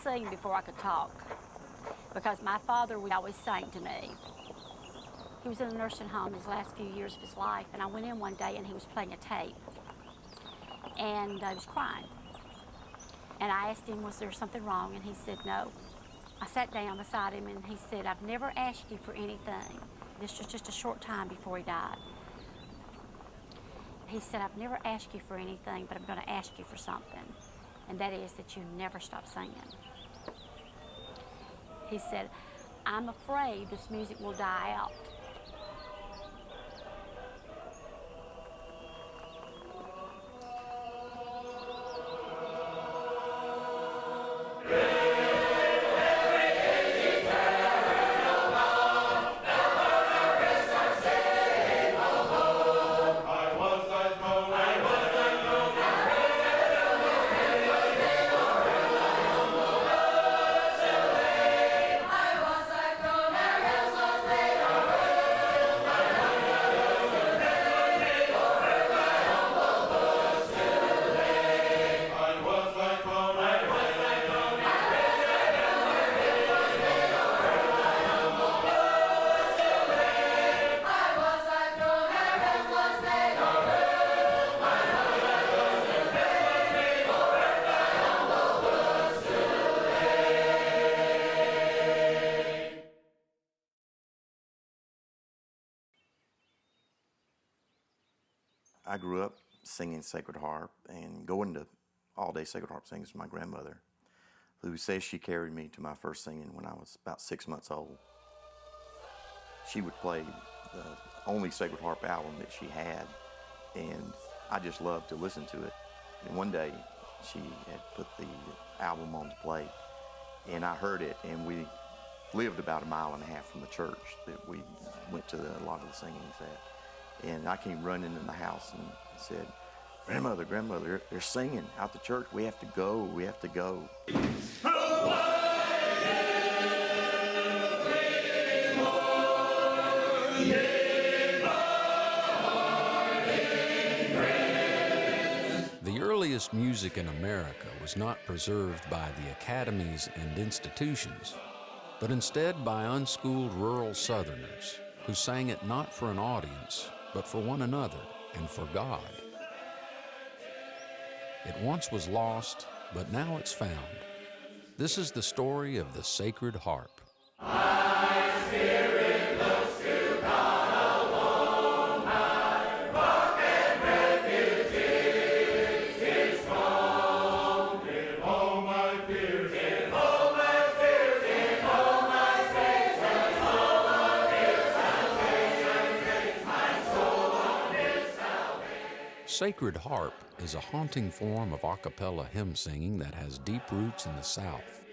sing before I could talk because my father would always sing to me. He was in a nursing home his last few years of his life, and I went in one day and he was playing a tape, and I was crying. And I asked him, was there something wrong? And he said, no. I sat down beside him and he said, I've never asked you for anything. This was just a short time before he died. He said, I've never asked you for anything, but I'm going to ask you for something, and that is that you never stop singing. He said, I'm afraid this music will die out. I grew up singing Sacred Harp and going to all-day Sacred Harp singings with my grandmother, who says she carried me to my first singing when I was about 6 months old. She would play the only Sacred Harp album that she had, and I just loved to listen to it. And one day, she had put the album on to play, and I heard it, and we lived about 1.5 miles from the church that we went to a lot of the singings at. And I came running in the house and said, Grandmother, Grandmother, they're singing out the church. We have to go, we have to go. The earliest music in America was not preserved by the academies and institutions, but instead by unschooled rural Southerners who sang it not for an audience, but for one another and for God. It once was lost, but now it's found. This is the story of the Sacred Harp. My spirit looks to God alone, my rock and refuge is His throne. In all my fears, in all my fears, in all my spaces, all of His salvation takes my soul on His salvation. Sacred Harp is a haunting form of a cappella hymn singing that has deep roots in the South.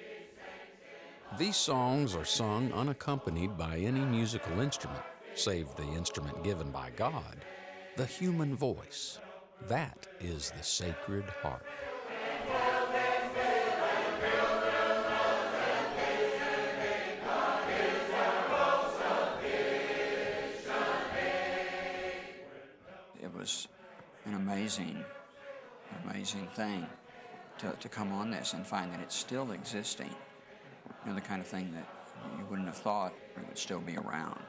These songs are sung unaccompanied by any musical instrument, save the instrument given by God, the human voice. That is the Sacred Harp. It was an amazing thing to come on this and find that it's still existing. You know, the kind of thing that you wouldn't have thought it would still be around.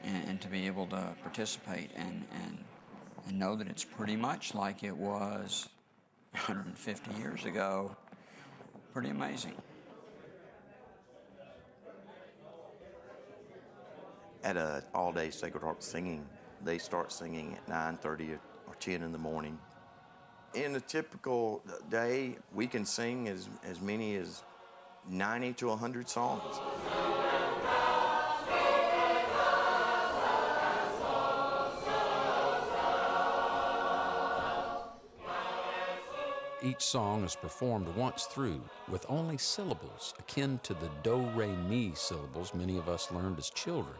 And to be able to participate and know that it's pretty much like it was 150 years ago, pretty amazing. At an all-day Sacred Harp singing, they start singing at 9:30 or 10 in the morning. In a typical day, we can sing as many as 90 to 100 songs. Each song is performed once through with only syllables akin to the do-re-mi syllables many of us learned as children.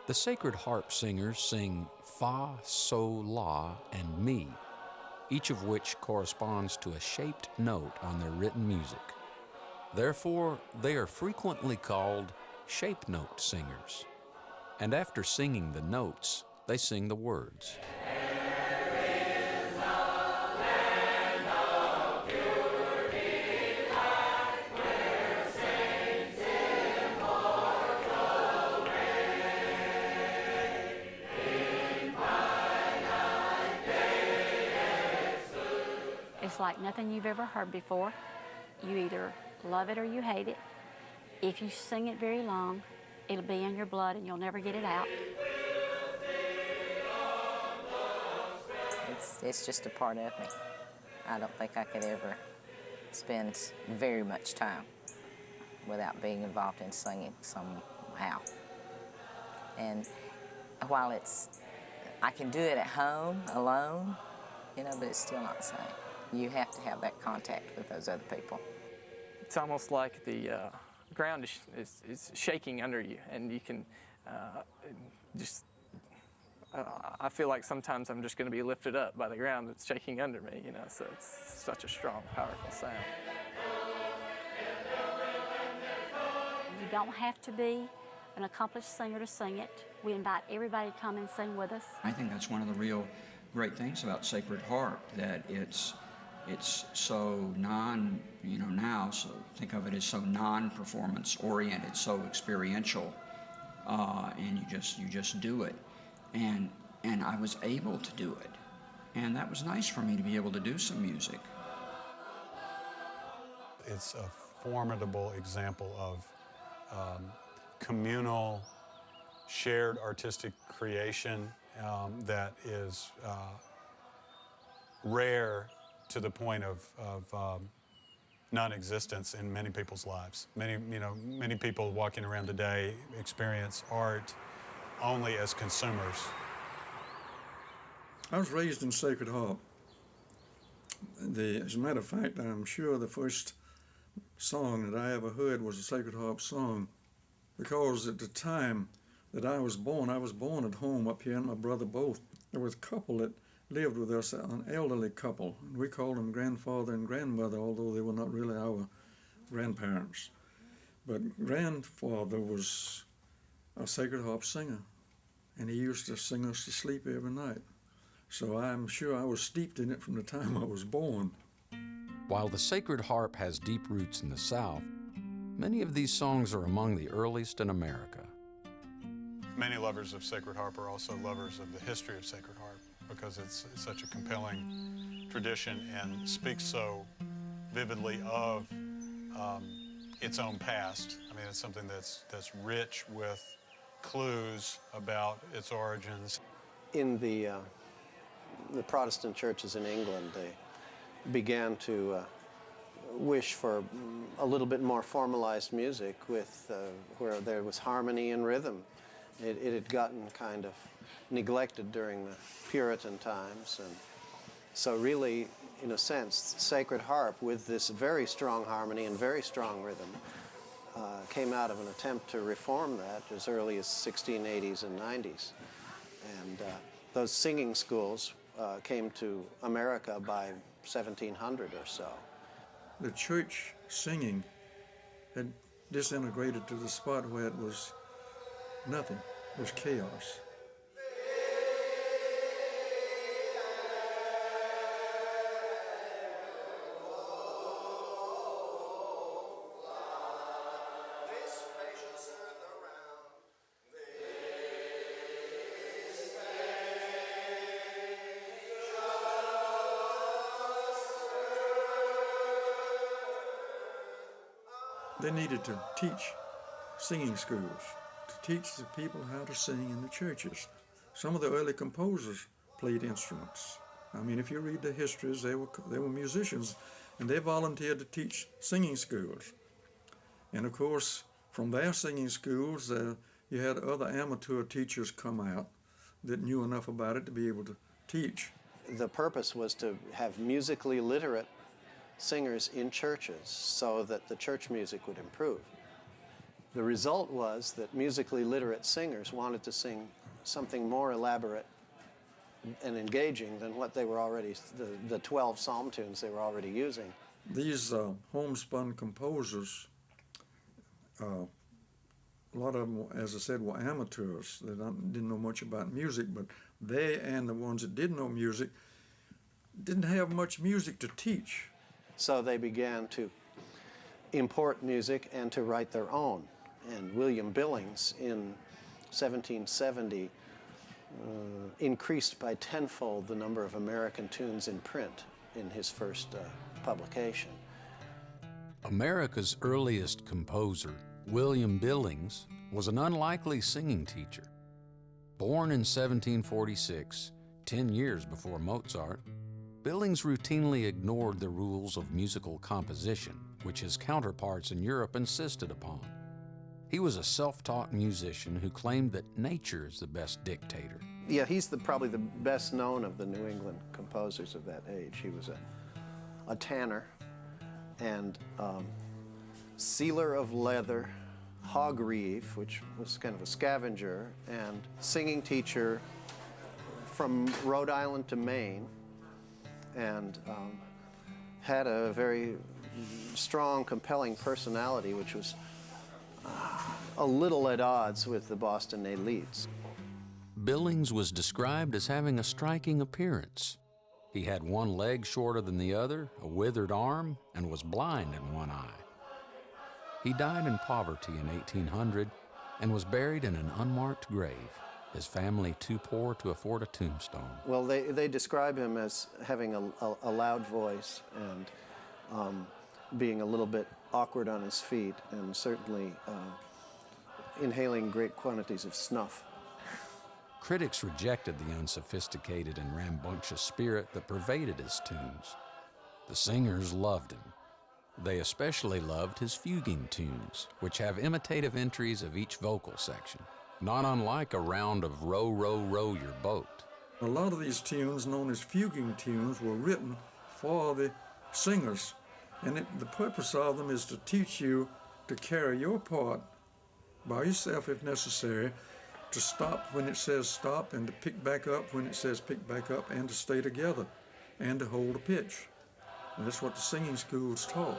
The Sacred Harp singers sing fa, sol, la, and mi, each of which corresponds to a shaped note on their written music. Therefore, they are frequently called shape note singers. And after singing the notes, they sing the words. There is a land of pure delight, just like nothing you've ever heard before. You either love it or you hate it. If you sing it very long, it'll be in your blood and you'll never get it out. It's just a part of me. I don't think I could ever spend very much time without being involved in singing somehow. And while I can do it at home alone, you know, but it's still not the same. You have to have that contact with those other people. It's almost like the ground is shaking under you, and you can I feel like sometimes I'm just going to be lifted up by the ground that's shaking under me, you know, so it's such a strong, powerful sound. You don't have to be an accomplished singer to sing it. We invite everybody to come and sing with us. I think that's one of the real great things about Sacred Harp, that it's so so think of it as so non-performance oriented, so experiential, and you just do it. And I was able to do it. And that was nice for me to be able to do some music. It's a formidable example of communal, shared artistic creation that is rare to the point of non-existence in many people's lives. Many people walking around today experience art only as consumers. I was raised in Sacred Harp. As a matter of fact, I'm sure the first song that I ever heard was a Sacred Harp song, because at the time that I was born at home up here, and my brother both. There was a couple that lived with us, an elderly couple, and we called them grandfather and grandmother, although they were not really our grandparents. But grandfather was a Sacred Harp singer, and he used to sing us to sleep every night. So I'm sure I was steeped in it from the time I was born. While the Sacred Harp has deep roots in the South, many of these songs are among the earliest in America. Many lovers of Sacred Harp are also lovers of the history of Sacred Harp, because it's such a compelling tradition and speaks so vividly of its own past. I mean, it's something that's rich with clues about its origins. In the Protestant churches in England, they began to wish for a little bit more formalized music with where there was harmony and rhythm. It had gotten kind of neglected during the Puritan times, and so really, in a sense, Sacred Harp, with this very strong harmony and very strong rhythm, came out of an attempt to reform that as early as 1680s and 90s. And those singing schools came to America by 1700 or so. The church singing had disintegrated to the spot where it was nothing, it was chaos. They needed to teach singing schools, to teach the people how to sing in the churches. Some of the early composers played instruments. I mean, if you read the histories, they were musicians, and they volunteered to teach singing schools. And of course, from their singing schools, you had other amateur teachers come out that knew enough about it to be able to teach. The purpose was to have musically literate singers in churches so that the church music would improve. The result was that musically literate singers wanted to sing something more elaborate and engaging than what they were already, the 12 psalm tunes they were already using. These homespun composers, a lot of them, as I said, were amateurs. They didn't know much about music, but they and the ones that did know music didn't have much music to teach. So they began to import music and to write their own. And William Billings in 1770 increased by tenfold the number of American tunes in print. in his first publication. America's earliest composer, William Billings, was an unlikely singing teacher. Born in 1746, 10 years before Mozart, Billings routinely ignored the rules of musical composition, which his counterparts in Europe insisted upon. He was a self-taught musician who claimed that nature is the best dictator. Yeah, he's probably the best known of the New England composers of that age. He was a tanner and sealer of leather, hog reeve, which was kind of a scavenger, and singing teacher from Rhode Island to Maine, and had a very strong, compelling personality, which was a little at odds with the Boston elites. Billings was described as having a striking appearance. He had one leg shorter than the other, a withered arm, and was blind in one eye. He died in poverty in 1800 and was buried in an unmarked grave, his family too poor to afford a tombstone. Well, they describe him as having a loud voice and being a little bit awkward on his feet, and certainly inhaling great quantities of snuff. Critics rejected the unsophisticated and rambunctious spirit that pervaded his tunes. The singers loved him. They especially loved his fuguing tunes, which have imitative entries of each vocal section, not unlike a round of Row, Row, Row Your Boat. A lot of these tunes, known as fuguing tunes, were written for the singers, and the purpose of them is to teach you to carry your part by yourself if necessary, to stop when it says stop, and to pick back up when it says pick back up, and to stay together, and to hold a pitch. And that's what the singing schools taught.